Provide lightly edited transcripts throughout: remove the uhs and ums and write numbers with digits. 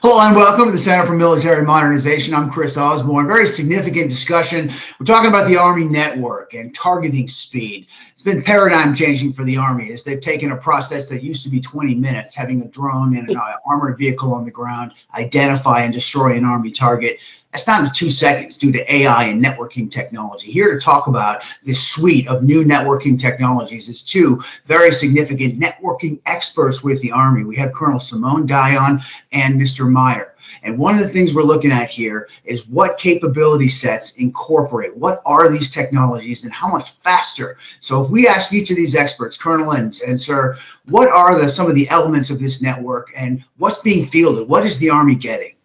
Hello and welcome to the Center for Military Modernization. I'm Kris Osborn. Very significant discussion. We're talking about the Army network and targeting speed. It's been paradigm changing for the Army as they've taken a process that used to be 20 minutes, having a drone and an armored vehicle on the ground identify and destroy an Army target. That's down to 2 seconds due to AI and networking technology. Here to talk about this suite of new networking technologies is two very significant networking experts with the Army. We have Colonel Shermoan, Daiyaan, and Mr. Maier. And one of the things we're looking at here is what capability sets incorporate. What are these technologies and how much faster? So if we ask each of these experts, Colonel and Sir, what are some of the elements of this network and what's being fielded? What is the Army getting?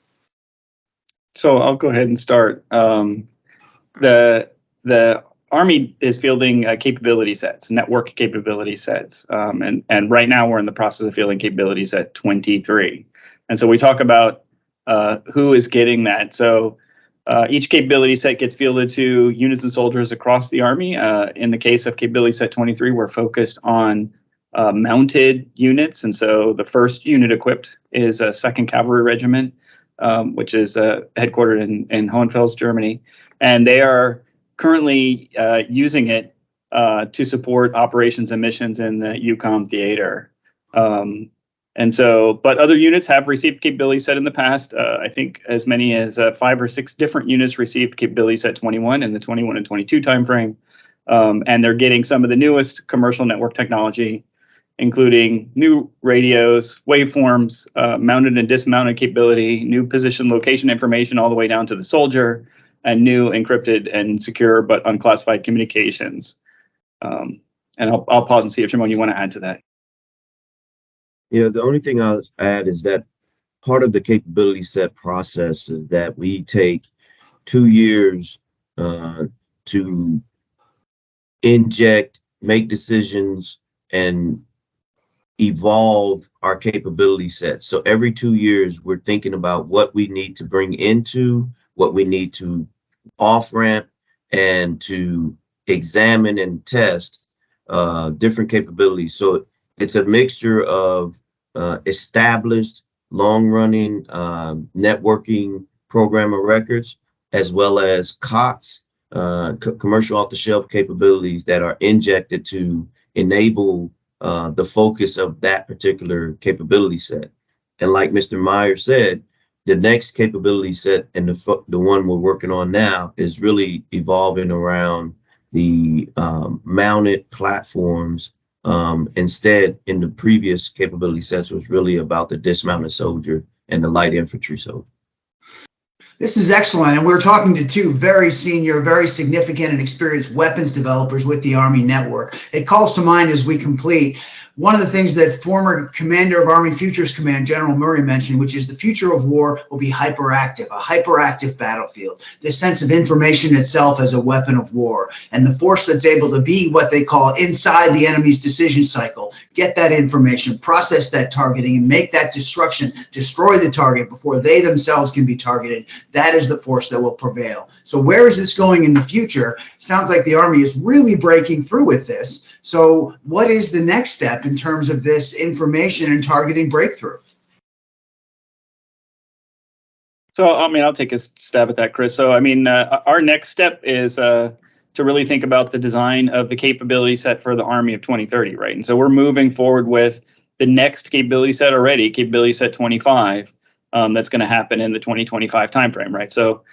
So I'll go ahead and start. The Army is fielding capability sets, network capability sets, and right now we're in the process of fielding capability set 23. And so we talk about who is getting that. So each capability set gets fielded to units and soldiers across the Army. In the case of capability set 23, we're focused on mounted units, and so the first unit equipped is a 2nd Cavalry Regiment, which is headquartered in Hohenfels, Germany, and they are currently using it to support operations and missions in the EUCOM theater. But other units have received capability set in the past. I think as many as 5 or 6 different units received capability set 21 in the 21 and 22 timeframe, and they're getting some of the newest commercial network technology, including new radios, waveforms, mounted and dismounted capability, new position location information all the way down to the soldier, and new encrypted and secure but unclassified communications. And I'll pause and see if Shermoan, you want to add to that. Yeah, the only thing I'll add is that part of the capability set process is that we take 2 years to inject, make decisions, and evolve our capability set. So every 2 years, we're thinking about what we need to bring into, what we need to off-ramp, and to examine and test different capabilities. So it's a mixture of established, long-running networking program of records, as well as COTS, commercial off-the-shelf capabilities that are injected to enable the focus of that particular capability set. And like Mr. Maier said, the next capability set and the one we're working on now is really evolving around the mounted platforms. Instead, in the previous capability sets was really about the dismounted soldier and the light infantry soldier. This is excellent, and we're talking to two very senior, very significant and experienced weapons developers with the Army network. It calls to mind as we complete one of the things that former commander of Army Futures Command, General Murray, mentioned, which is the future of war will be hyperactive, a hyperactive battlefield. This sense of information itself as a weapon of war, and the force that's able to be what they call inside the enemy's decision cycle, get that information, process that targeting, and make that destruction, destroy the target before they themselves can be targeted. That is the force that will prevail. So where is this going in the future? Sounds like the Army is really breaking through with this. So what is the next step in terms of this information and targeting breakthrough? So, I'll take a stab at that, Kris. So, our next step is to really think about the design of the capability set for the Army of 2030, right? And so we're moving forward with the next capability set already, capability set 25, that's going to happen in the 2025 timeframe, right? So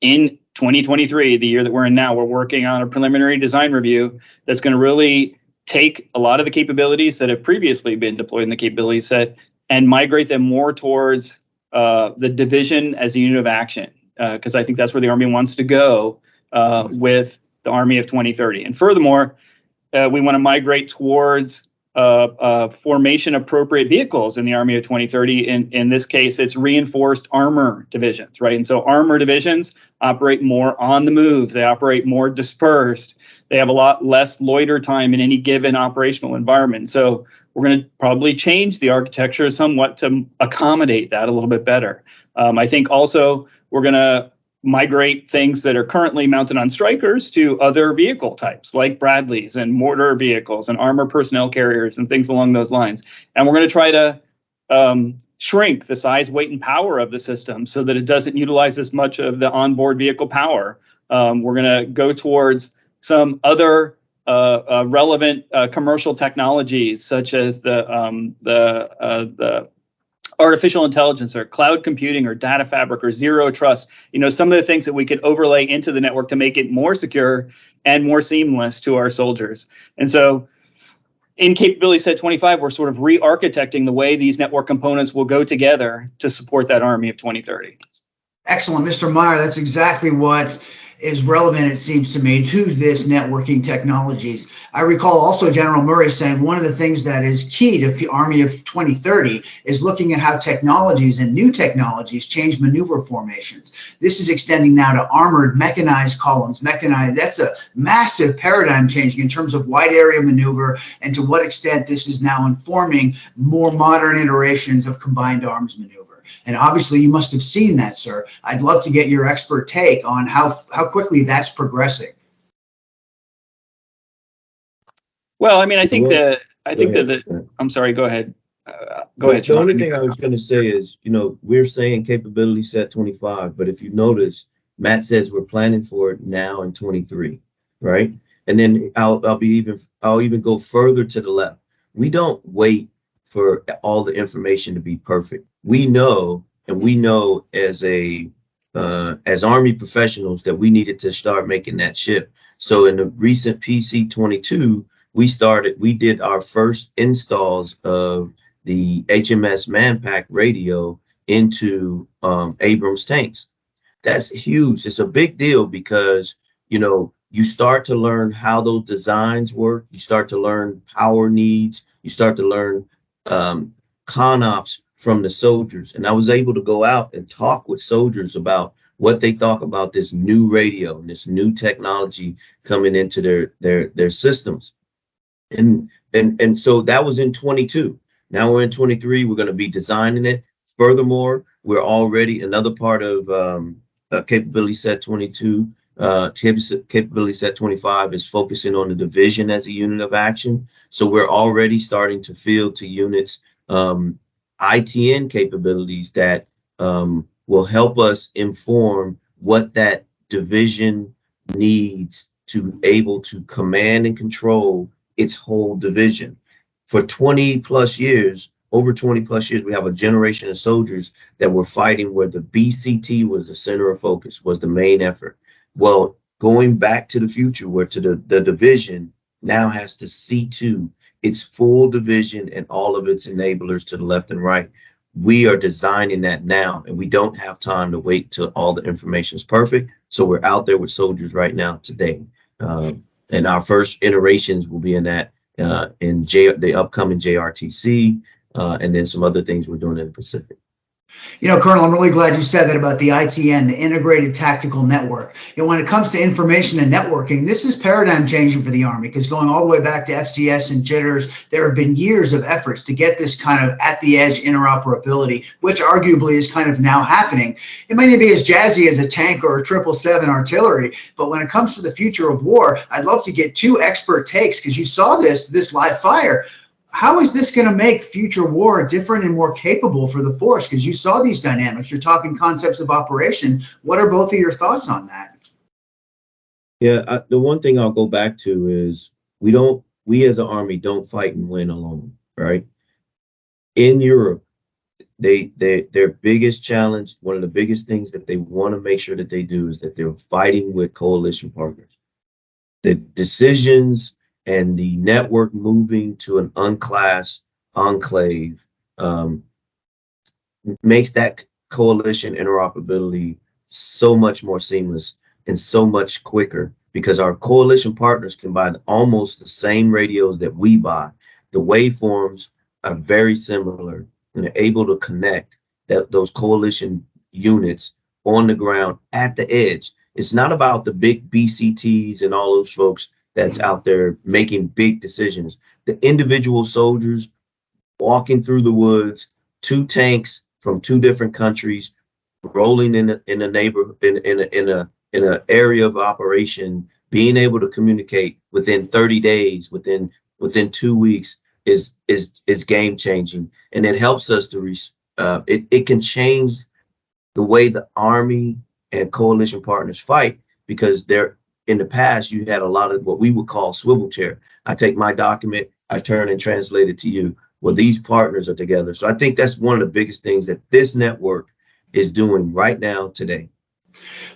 in 2023, the year that we're in now, we're working on a preliminary design review that's going to really take a lot of the capabilities that have previously been deployed in the capability set and migrate them more towards the division as a unit of action, because I think that's where the Army wants to go with the Army of 2030. And furthermore, we want to migrate towards formation appropriate vehicles in the Army of 2030. In this case, it's reinforced armor divisions, right? And so armor divisions operate more on the move. They operate more dispersed. They have a lot less loiter time in any given operational environment. So we're going to probably change the architecture somewhat to accommodate that a little bit better. I think also we're going to migrate things that are currently mounted on Strykers to other vehicle types like Bradleys and mortar vehicles and armor personnel carriers and things along those lines. And we're going to try to shrink the size, weight, and power of the system so that it doesn't utilize as much of the onboard vehicle power. We're going to go towards some other relevant commercial technologies, such as the artificial intelligence or cloud computing or data fabric or zero trust. Some of the things that we could overlay into the network to make it more secure and more seamless to our soldiers. And so in Capability Set 25, we're sort of re-architecting the way these network components will go together to support that Army of 2030. Excellent, Mr. Maier. That's exactly what is relevant, it seems to me, to this networking technologies. I recall also General Murray saying one of the things that is key to the Army of 2030 is looking at how technologies and new technologies change maneuver formations. This is extending now to armored mechanized columns. That's a massive paradigm changing in terms of wide area maneuver and to what extent this is now informing more modern iterations of combined arms maneuver. And obviously you must have seen that, sir. I'd love to get your expert take on how quickly that's progressing. Well, I mean, I think I'm sorry, go ahead. Go ahead. The only thing I was going to say is, we're saying Capability Set 25, but if you notice, Matt says we're planning for it now in 23, right? And then I'll even go further to the left. We don't wait for all the information to be perfect. We know as Army professionals that we needed to start making that shift. So in the recent PC-22, we did our first installs of the HMS Manpack radio into Abrams tanks. That's huge. It's a big deal because, you start to learn how those designs work. You start to learn power needs. You start to learn ConOps from the soldiers. And I was able to go out and talk with soldiers about what they thought about this new radio and this new technology coming into their systems. And so that was in 22. Now we're in 23. We're going to be designing it. Furthermore, we're already another part of Capability Set 22. Capability Set 25 is focusing on the division as a unit of action. So we're already starting to field to units ITN capabilities that will help us inform what that division needs to be able to command and control its whole division. For 20 plus years, over 20 plus years, we have a generation of soldiers that were fighting where the BCT was the center of focus, was the main effort. Well, going back to the future, where to the division now has to see to its full division and all of its enablers to the left and right. We are designing that now, and we don't have time to wait till all the information is perfect. So we're out there with soldiers right now today. And our first iterations will be in that in the upcoming JRTC, and then some other things we're doing in the Pacific. Colonel, I'm really glad you said that about the ITN, the Integrated Tactical Network. When it comes to information and networking, this is paradigm changing for the Army, because going all the way back to FCS and jitters, there have been years of efforts to get this kind of at the edge interoperability, which arguably is kind of now happening. It might not be as jazzy as a tank or a 777 artillery, but when it comes to the future of war, I'd love to get two expert takes, because you saw this live fire. How is this going to make future war different and more capable for the force? Because you saw these dynamics. You're talking concepts of operation. What are both of your thoughts on that? Yeah, the one thing I'll go back to is we as an Army don't fight and win alone, right? In Europe, their biggest challenge, one of the biggest things that they want to make sure that they do is that they're fighting with coalition partners. The decisions and the network moving to an unclassed enclave makes that coalition interoperability so much more seamless and so much quicker, because our coalition partners can buy almost the same radios that we buy. The waveforms are very similar, and they're able to connect those coalition units on the ground at the edge. It's not about the big BCTs and all those folks that's out there making big decisions. The individual soldiers walking through the woods, two tanks from two different countries, rolling in a neighborhood, in an area of operation, being able to communicate within 30 days, within 2 weeks is game changing, and it helps us to it can change the way the Army and coalition partners fight, because in the past, you had a lot of what we would call swivel chair. I take my document, I turn and translate it to you. Well, these partners are together. So I think that's one of the biggest things that this network is doing right now today.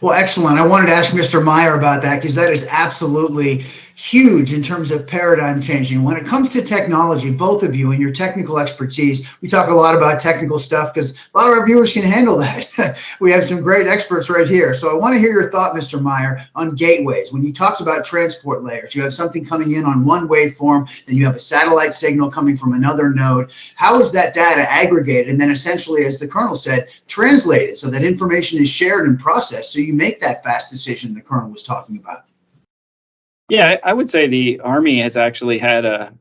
Well, excellent. I wanted to ask Mr. Maier about that, because that is absolutely huge in terms of paradigm changing. When it comes to technology, both of you and your technical expertise, we talk a lot about technical stuff because a lot of our viewers can handle that. We have some great experts right here. So I want to hear your thought, Mr. Maier, on gateways. When you talked about transport layers, you have something coming in on one waveform, then you have a satellite signal coming from another node. How is that data aggregated and then essentially, as the Colonel said, translated so that information is shared and processed so you make that fast decision the Colonel was talking about? Yeah, I would say the Army has actually had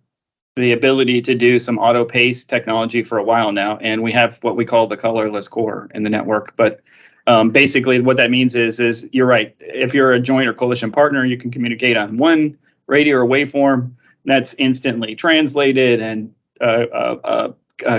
the ability to do some auto pace technology for a while now, and we have what we call the colorless core in the network. But basically, what that means is you're right. If you're a joint or coalition partner, you can communicate on one radio or waveform that's instantly translated and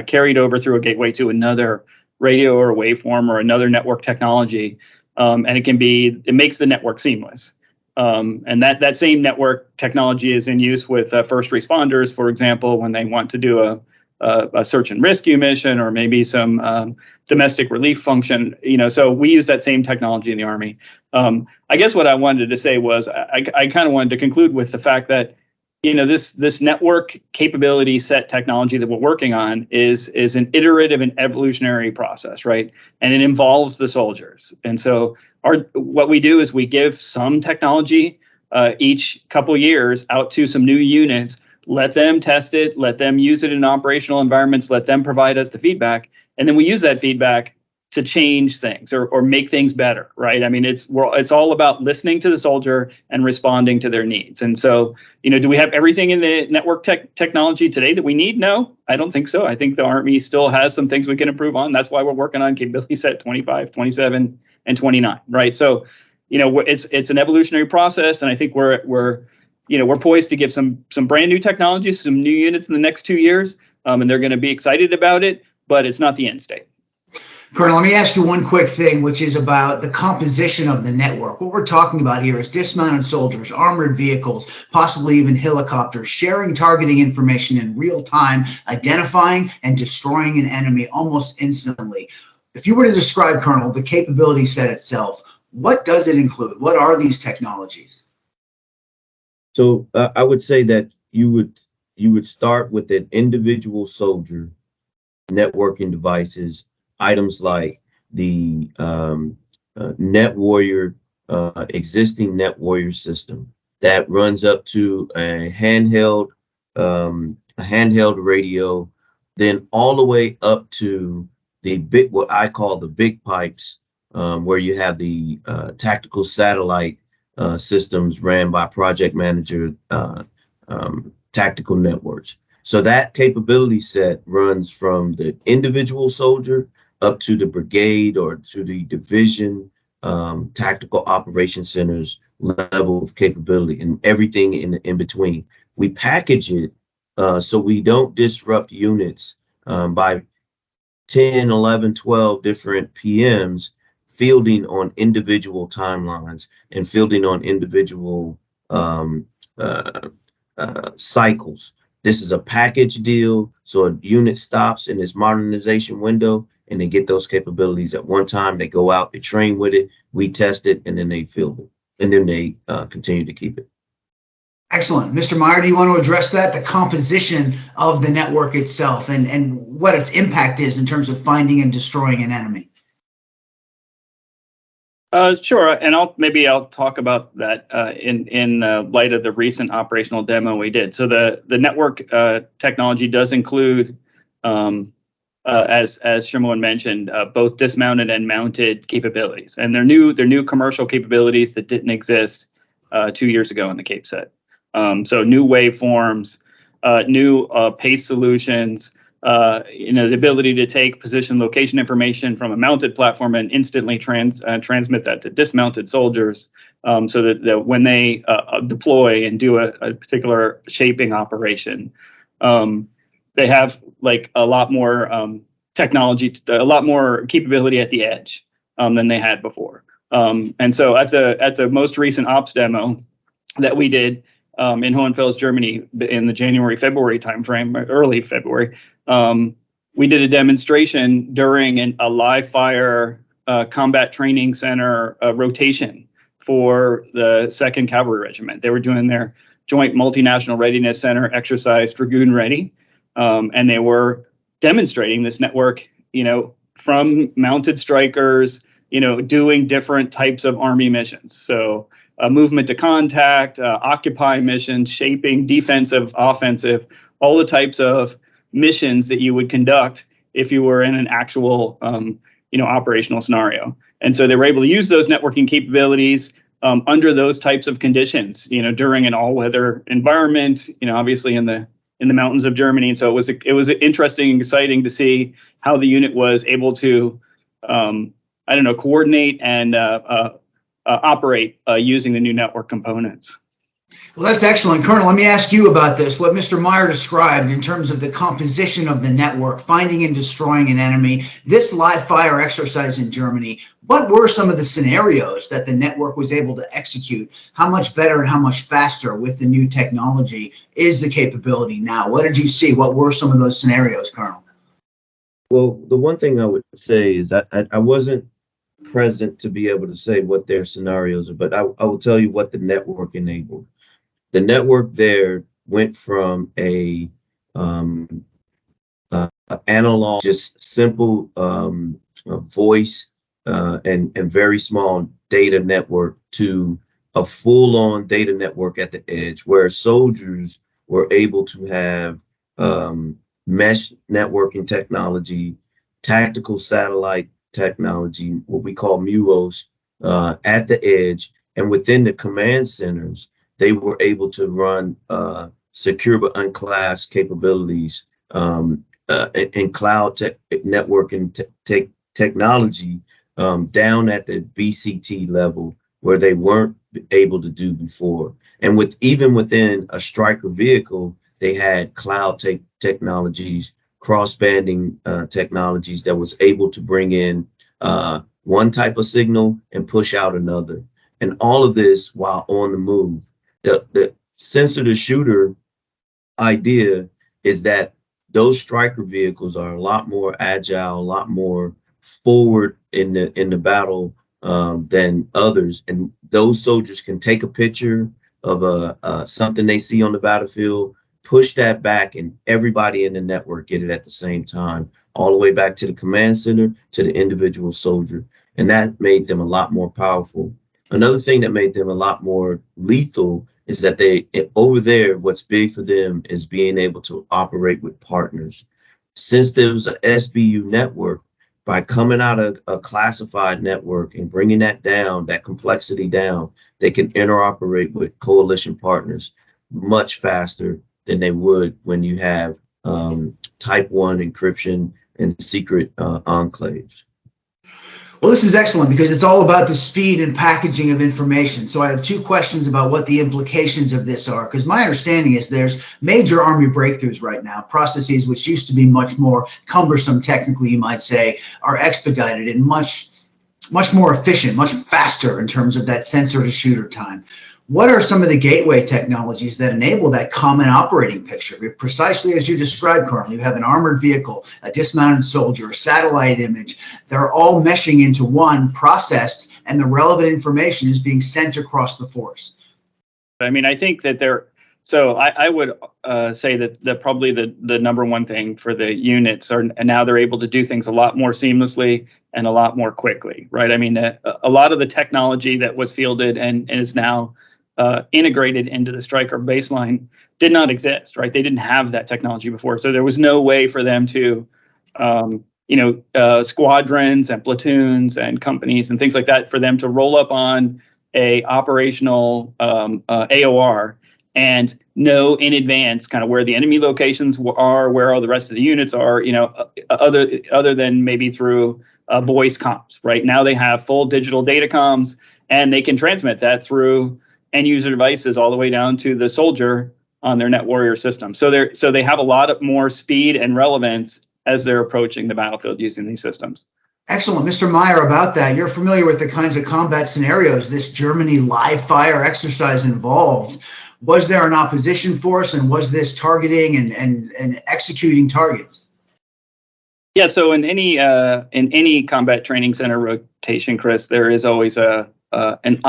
carried over through a gateway to another radio or waveform or another network technology, and it makes the network seamless. And that same network technology is in use with first responders, for example, when they want to do a search and rescue mission or maybe some domestic relief function. So we use that same technology in the Army. I guess what I wanted to say was I kind of wanted to conclude with the fact that this network capability set technology that we're working on is an iterative and evolutionary process, right? And it involves the soldiers. And so what we do is we give some technology each couple years out to some new units, let them test it, let them use it in operational environments, let them provide us the feedback, and then we use that feedback to change things or make things better, right? I mean, it's all about listening to the soldier and responding to their needs. And so, do we have everything in the network technology today that we need? No, I don't think so. I think the Army still has some things we can improve on. That's why we're working on capability set 25, 27, and 29, right? So, it's an evolutionary process, and I think we're poised to give some brand new technologies, some new units in the next 2 years, and they're going to be excited about it, but it's not the end state. Colonel, let me ask you one quick thing, which is about the composition of the network. What we're talking about here is dismounted soldiers, armored vehicles, possibly even helicopters, sharing targeting information in real time, identifying and destroying an enemy almost instantly. If you were to describe, Colonel, the capability set itself, what does it include? What are these technologies? So I would say that you would start with an individual soldier, networking devices, items like the Net Warrior, existing Net Warrior system that runs up to a handheld radio, then all the way up to what I call the big pipes, where you have the tactical satellite systems ran by project manager tactical networks. So that capability set runs from the individual soldier up to the brigade or to the division, tactical operation centers level of capability, and everything in between. We package it so we don't disrupt units by 10, 11, 12 different PMs fielding on individual timelines and fielding on individual cycles. This is a package deal, so a unit stops in its modernization window and they get those capabilities at one time. They go out, they train with it, we test it, and then they field it, and then they continue to keep it. Excellent. Mr. Maier, do you want to address that, the composition of the network itself and what its impact is in terms of finding and destroying an enemy? Sure, and I'll talk about that in light of the recent operational demo we did. So the network technology does include, as Shermoan mentioned, both dismounted and mounted capabilities, and they're new commercial capabilities that didn't exist 2 years ago in the Cape set. So new waveforms, new pace solutions. The ability to take position location information from a mounted platform and instantly transmit that to dismounted soldiers, so that when they deploy and do a particular shaping operation, they have like a lot more technology, a lot more capability at the edge than they had before. And so at the most recent ops demo that we did in Hohenfels, Germany, in the January-February timeframe, early February, we did a demonstration during a live fire combat training center rotation for the 2nd Cavalry Regiment. They were doing their Joint Multinational Readiness Center exercise, Dragoon Ready, and they were demonstrating this network, from mounted strikers, doing different types of Army missions. So movement to contact, occupy missions, shaping, defensive, offensive, all the types of missions that you would conduct if you were in an actual, operational scenario. And so they were able to use those networking capabilities under those types of conditions, during an all-weather environment, obviously in the mountains of Germany. And so it was interesting and exciting to see how the unit was able to, coordinate and operate using the new network components. Well, that's excellent. Colonel, let me ask you about this. What Mr. Maier described in terms of the composition of the network, finding and destroying an enemy, this live fire exercise in Germany, what were some of the scenarios that the network was able to execute? How much better and how much faster with the new technology is the capability now? What did you see? What were some of those scenarios, Colonel? Well, the one thing I would say is that I wasn't present to be able to say what their scenarios are, but I will tell you what the network enabled. The network there went from a analog, just simple voice and very small data network to a full-on data network at the edge, where soldiers were able to have mesh networking technology, tactical satellite technology, what we call MUOS, at the edge, and within the command centers, they were able to run secure but unclassed capabilities in cloud networking technology down at the BCT level, where they weren't able to do before. And even within a striker vehicle, they had cloud technologies, cross-banding technologies that was able to bring in one type of signal and push out another. And all of this while on the move. The sensor to shooter idea is that those striker vehicles are a lot more agile, a lot more forward in the battle than others. And those soldiers can take a picture of something they see on the battlefield, push that back, and everybody in the network get it at the same time, all the way back to the command center, to the individual soldier. And that made them a lot more powerful. Another thing that made them a lot more lethal is that over there, what's big for them is being able to operate with partners. Since there was an SBU network, by coming out of a classified network and bringing that down, that complexity down, they can interoperate with coalition partners much faster than they would when you have type 1 encryption and secret enclaves. Well, this is excellent because it's all about the speed and packaging of information. So I have two questions about what the implications of this are, because my understanding is there's major Army breakthroughs right now. Processes which used to be much more cumbersome, technically, you might say, are expedited and much more efficient, much faster in terms of that sensor to shooter time. What are some of the gateway technologies that enable that common operating picture? Precisely as you described, Colonel, you have an armored vehicle, a dismounted soldier, a satellite image. They're all meshing into one, processed, and the relevant information is being sent across the force. I mean, I think that I would say that probably the number one thing for the units and now they're able to do things a lot more seamlessly and a lot more quickly, right? I mean, a lot of the technology that was fielded and is now integrated into the Stryker baseline did not exist, right? They didn't have that technology before. So there was no way for them to, squadrons and platoons and companies and things like that, for them to roll up on a operational AOR and know in advance kind of where the enemy locations are, where all the rest of the units are, other than maybe through voice comms, right? Now they have full digital data comms and they can transmit that through end user devices all the way down to the soldier on their Net Warrior system. So they have a lot of more speed and relevance as they're approaching the battlefield using these systems. Excellent. Mr. Maier, about that, you're familiar with the kinds of combat scenarios this Germany live fire exercise involved. Was there an opposition force, and was this targeting and executing targets? Yeah, so in any combat training center rotation, Kris, there is always an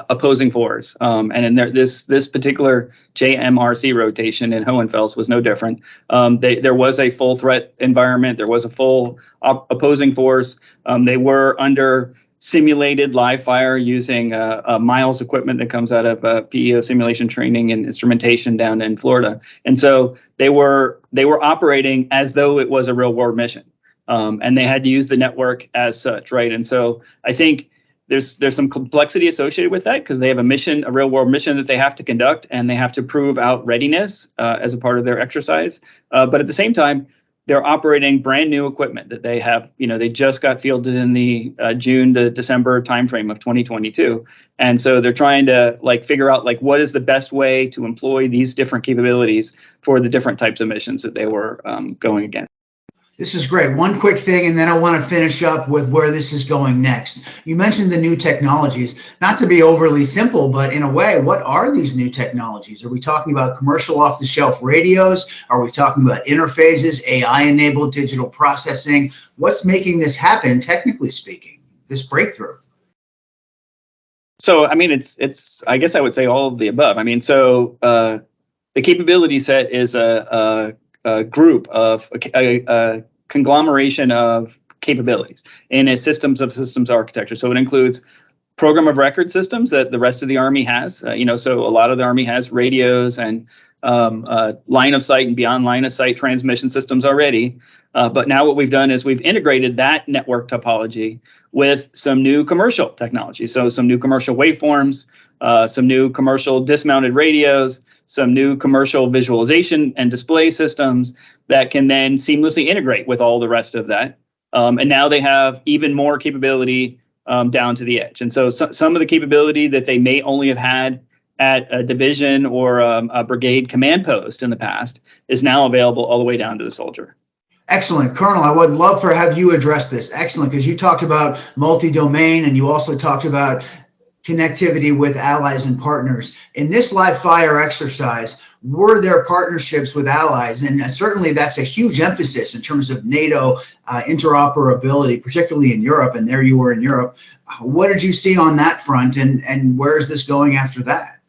opposing force, and in this particular JMRC rotation in Hohenfels was no different. There was a full threat environment. There was a full opposing force. They were under simulated live fire using Miles equipment that comes out of PEO simulation training and instrumentation down in Florida, and so they were operating as though it was a real world mission, and they had to use the network as such, right? And so I think there's some complexity associated with that because they have a real world mission that they have to conduct, and they have to prove out readiness as a part of their exercise. But at the same time, they're operating brand new equipment that they have. They just got fielded in the June to December timeframe of 2022, and so they're trying to figure out what is the best way to employ these different capabilities for the different types of missions that they were going against. This is great. One quick thing, and then I want to finish up with where this is going next. You mentioned the new technologies, not to be overly simple, but in a way, what are these new technologies? Are we talking about commercial off-the-shelf radios? Are we talking about interfaces, AI-enabled digital processing? What's making this happen, technically speaking, this breakthrough? So, I mean, it's I guess I would say all of the above. I mean, so the capability set is a group of a conglomeration of capabilities in a systems architecture. So it includes program of record systems that the rest of the Army has. So a lot of the Army has radios and line of sight and beyond line of sight transmission systems already. But now what we've done is we've integrated that network topology with some new commercial technology. So some new commercial waveforms, some new commercial dismounted radios, some new commercial visualization and display systems that can then seamlessly integrate with all the rest of that. And now they have even more capability down to the edge. And so some of the capability that they may only have had at a division or a brigade command post in the past is now available all the way down to the soldier. Excellent. Colonel, I would love to have you address this. Excellent, because you talked about multi-domain and you also talked about connectivity with allies and partners. In this live fire exercise, were there partnerships with allies? And certainly that's a huge emphasis in terms of NATO interoperability, particularly in Europe, and there you were in Europe. What did you see on that front, and where is this going after that?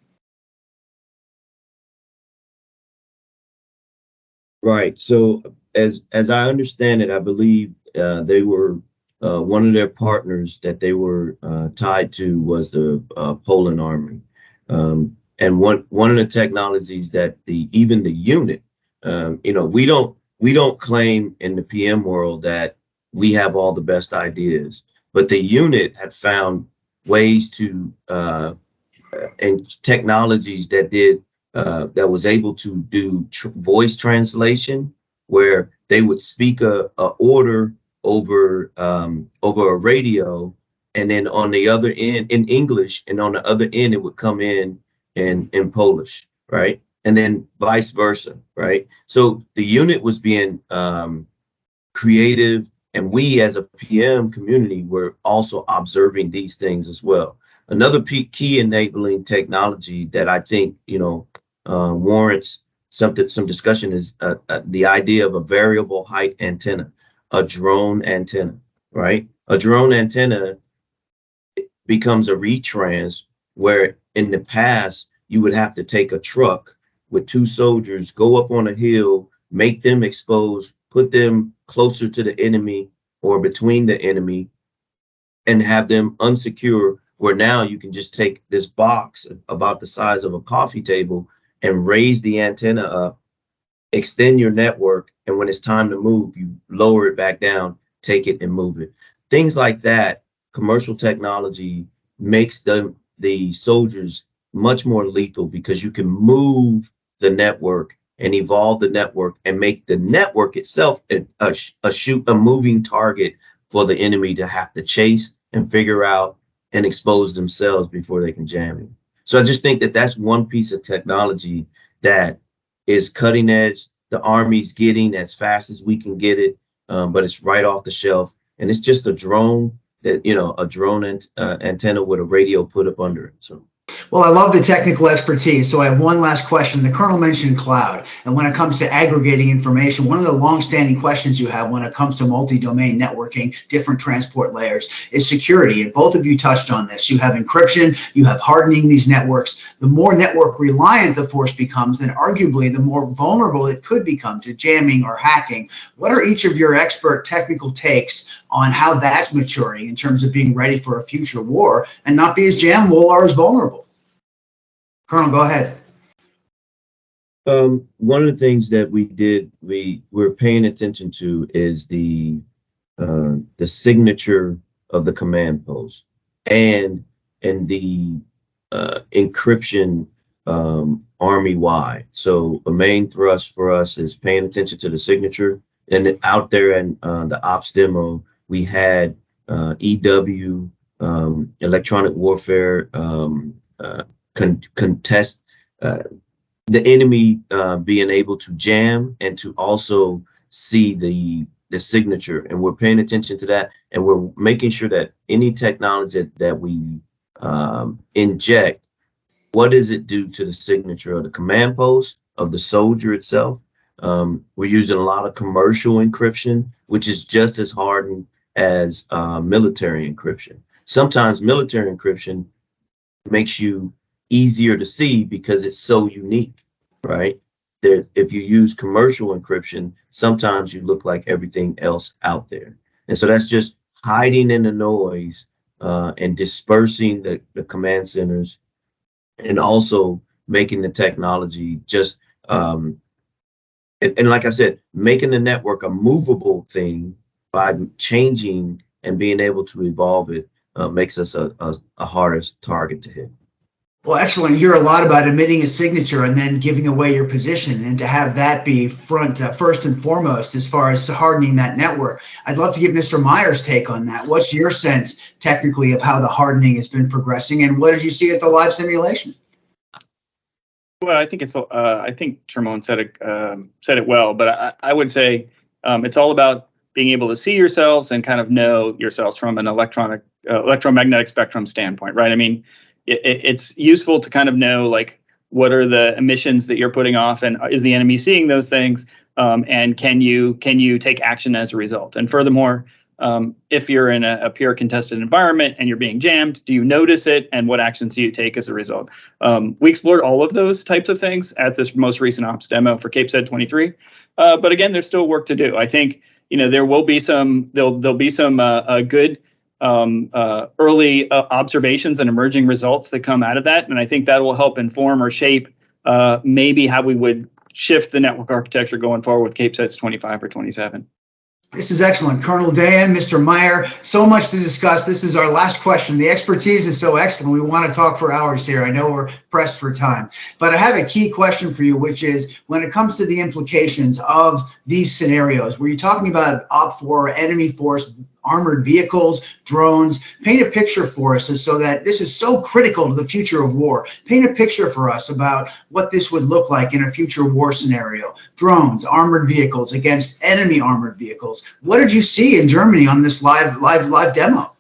Right. So as I understand it, I believe they were one of their partners that they were tied to was the Poland Army, and one of the technologies that even the unit, we don't claim in the PM world that we have all the best ideas, but the unit had found ways to and technologies that was able to do voice translation, where they would speak a order over a radio, and then on the other end in English, and on the other end it would come in Polish, right? And then vice versa, right? So the unit was being creative, and we as a PM community were also observing these things as well. Another key enabling technology that I think warrants some discussion is the idea of a variable height antenna, a drone antenna, right? A drone antenna becomes a retrans, where in the past you would have to take a truck with two soldiers, go up on a hill, make them exposed, put them closer to the enemy or between the enemy, and have them unsecure, where now you can just take this box about the size of a coffee table and raise the antenna up, extend your network, and when it's time to move, you lower it back down, take it and move it. Things like that. Commercial technology makes the soldiers much more lethal, because you can move the network and evolve the network and make the network itself a moving target for the enemy to have to chase and figure out and expose themselves before they can jam you. So I just think that that's one piece of technology that is cutting edge, the Army's getting as fast as we can get it, but it's right off the shelf, and it's just a drone that a drone antenna with a radio put up under it. So. Well, I love the technical expertise. So I have one last question. The Colonel mentioned cloud. And when it comes to aggregating information, one of the longstanding questions you have when it comes to multi-domain networking, different transport layers, is security. And both of you touched on this. You have encryption, you have hardening these networks. The more network reliant the force becomes, then arguably the more vulnerable it could become to jamming or hacking. What are each of your expert technical takes on how that's maturing in terms of being ready for a future war and not be as jammable or as vulnerable? Colonel, go ahead. One of the things that we're paying attention to is the signature of the command post and the encryption Army-wide. So a main thrust for us is paying attention to the signature. And out there in the ops demo, we had EW, electronic warfare, contest the enemy being able to jam and to also see the signature, and we're paying attention to that, and we're making sure that any technology that we inject, what does it do to the signature of the command post, of the soldier itself? We're using a lot of commercial encryption, which is just as hardened as military encryption. Sometimes military encryption makes you easier to see because it's so unique, right? If you use commercial encryption, sometimes you look like everything else out there. And so that's just hiding in the noise and dispersing the command centers, and also making the technology just, and like I said, making the network a movable thing by changing and being able to evolve it makes us a hardest target to hit. Well, excellent. You hear a lot about emitting a signature and then giving away your position, and to have that be first and foremost as far as hardening that network. I'd love to get Mr. Maier's take on that. What's your sense technically of how the hardening has been progressing, and what did you see at the live simulation? Well, I think I think Shermoan said it well, but I would say it's all about being able to see yourselves and kind of know yourselves from an electromagnetic spectrum standpoint, right? I mean, it's useful to kind of know, like, what are the emissions that you're putting off, and is the enemy seeing those things, and can you take action as a result? And furthermore, if you're in a pure contested environment and you're being jammed, do you notice it, and what actions do you take as a result? We explored all of those types of things at this most recent ops demo for CAPESED 23, but again, there's still work to do. I think there will be some there'll be some good early observations and emerging results that come out of that. And I think that will help inform or shape maybe how we would shift the network architecture going forward with CAPESEDs 25 or 27. This is excellent. Colonel Daiyaan, Mr. Maier, so much to discuss. This is our last question. The expertise is so excellent. We want to talk for hours here. I know we're pressed for time, but I have a key question for you, which is when it comes to the implications of these scenarios, where you're talking about OP4, enemy force, armored vehicles, drones. Paint a picture for us so that this is so critical to the future of war. Paint a picture for us about what this would look like in a future war scenario. Drones, armored vehicles against enemy armored vehicles. What did you see in Germany on this live demo?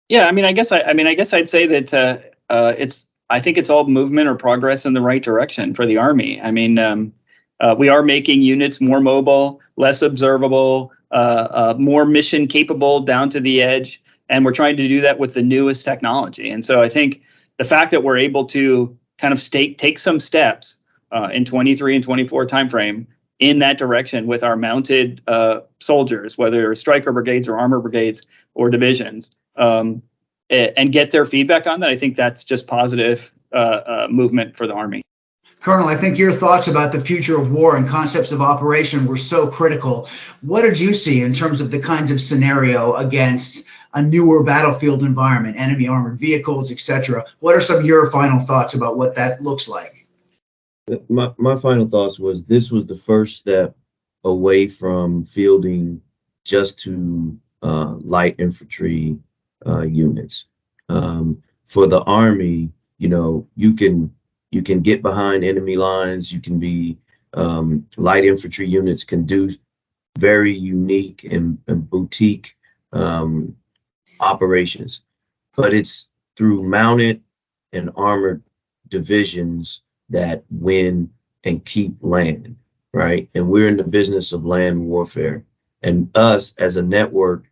Yeah, I guess I'd say that I think it's all movement or progress in the right direction for the Army. We are making units more mobile, less observable, more mission capable down to the edge, and we're trying to do that with the newest technology. And so I think the fact that we're able to kind of take some steps in 23 and 24 timeframe in that direction with our mounted soldiers, whether striker brigades or armor brigades or divisions, and get their feedback on that, I think that's just positive movement for the Army. Colonel, I think your thoughts about the future of war and concepts of operation were so critical. What did you see in terms of the kinds of scenario against a newer battlefield environment, enemy armored vehicles, etc.? What are some of your final thoughts about what that looks like? My final thoughts was this was the first step away from fielding just to light infantry units. For the Army, you can You can get behind enemy lines. You can be light infantry units can do very unique and boutique operations, but it's through mounted and armored divisions that win and keep land, right? And we're in the business of land warfare. And us as a network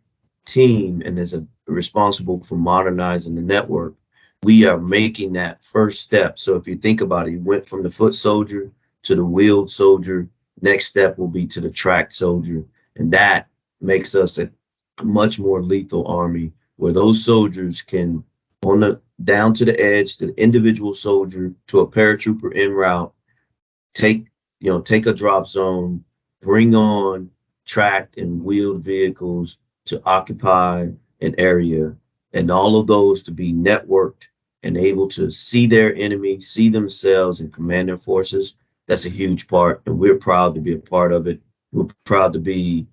team and as a responsible for modernizing the network, we are making that first step. So if you think about it, you went from the foot soldier to the wheeled soldier. Next step will be to the tracked soldier. And that makes us a much more lethal army where those soldiers can, on the down to the edge, to the individual soldier, to a paratrooper en route, take a drop zone, bring on tracked and wheeled vehicles to occupy an area, and all of those to be networked and able to see their enemy, see themselves, and command their forces. That's a huge part, and we're proud to be a part of it. We're proud to be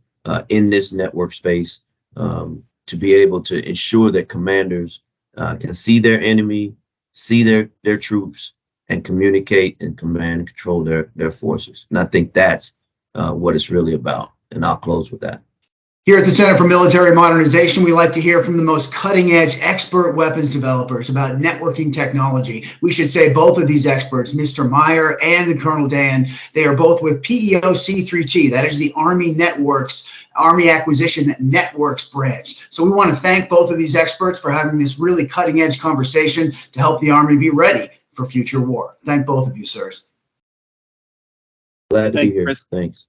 in this network space, to be able to ensure that commanders can see their enemy, see their troops, and communicate and command and control their forces. And I think that's what it's really about. And I'll close with that. Here at the Center for Military Modernization, we like to hear from the most cutting-edge expert weapons developers about networking technology. We should say both of these experts, Mr. Maier and the Colonel Daiyaan, they are both with PEO C3T. That is the Army Networks, Army Acquisition Networks branch. So we want to thank both of these experts for having this really cutting-edge conversation to help the Army be ready for future war. Thank both of you, sirs. Glad to be here. Kris. Thanks.